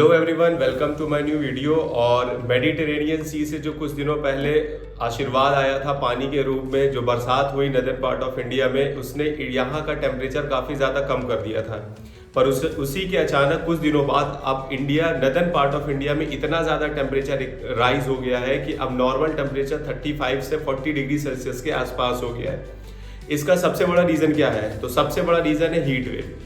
Hello everyone, welcome to my new video. और Mediterranean sea से जो कुछ दिनों पहले आशीर्वाद आया था पानी के रूप में, जो बरसात हुई नदर्न पार्ट ऑफ इंडिया में, उसने यहाँ का टेम्परेचर काफ़ी ज़्यादा कम कर दिया था। पर उसी के अचानक कुछ दिनों बाद अब नदर्न पार्ट ऑफ इंडिया में इतना ज़्यादा टेम्परेचर राइज हो गया है कि अब नॉर्मल टेम्परेचर 35 से 40 डिग्री सेल्सियस के आसपास हो गया है। इसका सबसे बड़ा रीज़न क्या है? तो सबसे बड़ा रीज़न है हीट वेव।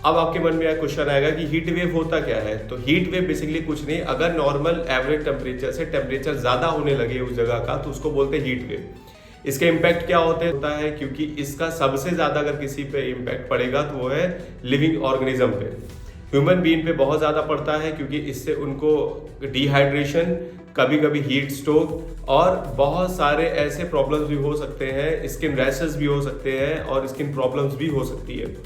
अब आपके मन में एक क्वेश्चन आएगा कि हीट वेव होता क्या है। तो हीट वेव बेसिकली कुछ नहीं, अगर नॉर्मल एवरेज टेम्परेचर से टेम्परेचर ज्यादा होने लगे उस जगह का तो उसको बोलते हैं हीट वेव। इसके इम्पैक्ट क्या होता है क्योंकि इसका सबसे ज्यादा अगर किसी पे इम्पैक्ट पड़ेगा तो वो है लिविंग ऑर्गेनिज्म पे। ह्यूमन बीइंग पे बहुत ज्यादा पड़ता है क्योंकि इससे उनको डिहाइड्रेशन, कभी कभी हीट स्ट्रोक और बहुत सारे ऐसे प्रॉब्लम्स भी हो सकते हैं। स्किन रैशेस भी हो सकते हैं और स्किन प्रॉब्लम्स भी हो सकती है।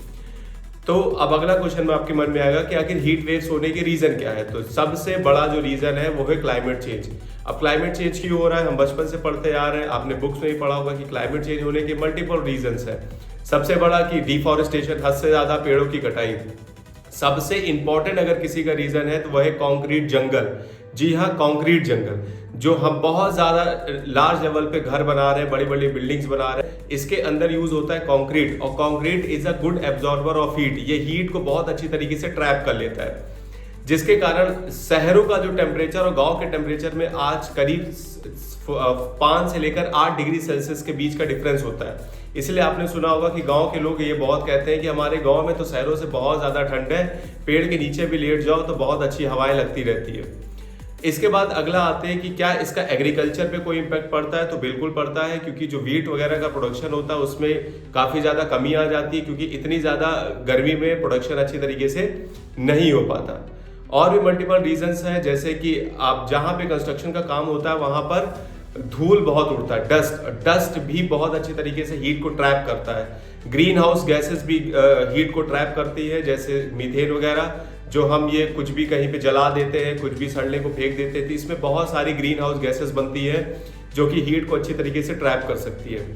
तो अब अगला क्वेश्चन में आपके मन में आएगा कि आखिर हीट वेव्स होने के रीजन क्या है। तो सबसे बड़ा जो रीजन है वो है क्लाइमेट चेंज। अब क्लाइमेट चेंज क्यों हो रहा है? हम बचपन से पढ़ते आ रहे हैं, आपने बुक्स में ही पढ़ा होगा कि क्लाइमेट चेंज होने के मल्टीपल रीजंस है। सबसे बड़ा कि डिफॉरेस्टेशन, हद से ज्यादा पेड़ों की कटाई। सबसे इंपॉर्टेंट अगर किसी का रीजन है तो वह है कॉन्क्रीट जंगल। जी हाँ, कॉन्क्रीट जंगल जो हम बहुत ज्यादा लार्ज लेवल पे घर बना रहे हैं, बड़ी बड़ी बिल्डिंग्स बना रहे हैं, इसके अंदर यूज होता है कंक्रीट। और concrete is a good absorber of heat. ये हीट को बहुत अच्छी तरीके से ट्रैप कर लेता है, जिसके कारण शहरों का जो टेम्परेचर और गांव के टेम्परेचर में आज करीब 5 से लेकर 8 डिग्री सेल्सियस के बीच का डिफरेंस होता है। इसलिए आपने सुना होगा कि गांव के लोग ये बहुत कहते हैं कि हमारे गांव में तो शहरों से बहुत ज्यादा ठंड है, पेड़ के नीचे भी लेट जाओ तो बहुत अच्छी हवाएं लगती रहती है। इसके बाद अगला आते हैं कि क्या इसका एग्रीकल्चर पे कोई इम्पैक्ट पड़ता है? तो बिल्कुल पड़ता है, क्योंकि जो वीट वगैरह का प्रोडक्शन होता है उसमें काफ़ी ज़्यादा कमी आ जाती है, क्योंकि इतनी ज़्यादा गर्मी में प्रोडक्शन अच्छी तरीके से नहीं हो पाता। और भी मल्टीपल रीजंस हैं, जैसे कि आप जहाँ पे कंस्ट्रक्शन का काम होता है वहाँ पर धूल बहुत उड़ता है, डस्ट भी बहुत अच्छी तरीके से हीट को ट्रैप करता है। ग्रीन हाउस गैसेस भी हीट को ट्रैप करती है, जैसे मीथेन वगैरह, जो हम ये कुछ भी कहीं पे जला देते हैं, कुछ भी सड़ने को फेंक देते हैं, तो इसमें बहुत सारी ग्रीन हाउस गैसेस बनती है जो कि हीट को अच्छी तरीके से ट्रैप कर सकती है।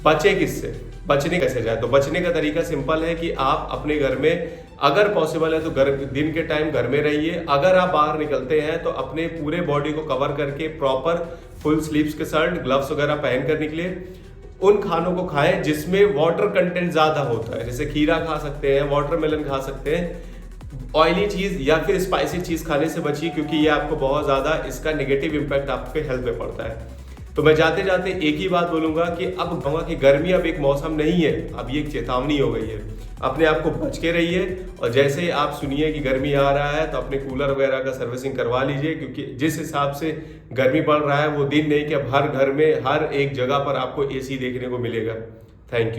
बचे किससे? बचने कैसे जाए? तो बचने का तरीका सिंपल है कि आप अपने घर में अगर पॉसिबल है तो दिन के टाइम घर में रहिए। अगर आप बाहर निकलते हैं तो अपने पूरे बॉडी को कवर करके प्रॉपर फुल स्लीव्स के शर्ट, ग्लव्स वगैरह पहन कर निकले। उन खानों को खाएं जिसमें वाटर कंटेंट ज्यादा होता है, जैसे खीरा खा सकते हैं, वाटरमेलन खा सकते हैं। ऑयली चीज या फिर स्पाइसी चीज खाने से बचिए, क्योंकि ये आपको बहुत ज्यादा इसका नेगेटिव इंपैक्ट आपके हेल्थ पे पड़ता है। तो मैं जाते जाते एक ही बात बोलूंगा कि अब कहूंगा कि गर्मी अब एक मौसम नहीं है, अब ये एक चेतावनी हो गई है। अपने आप को बच के रहिए, और जैसे ही आप सुनिए कि गर्मी आ रहा है तो अपने कूलर वगैरह का सर्विसिंग करवा लीजिए, क्योंकि जिस हिसाब से गर्मी पड़ रहा है वो दिन नहीं कि अब हर घर में हर एक जगह पर आपको एसी देखने को मिलेगा। Thank you.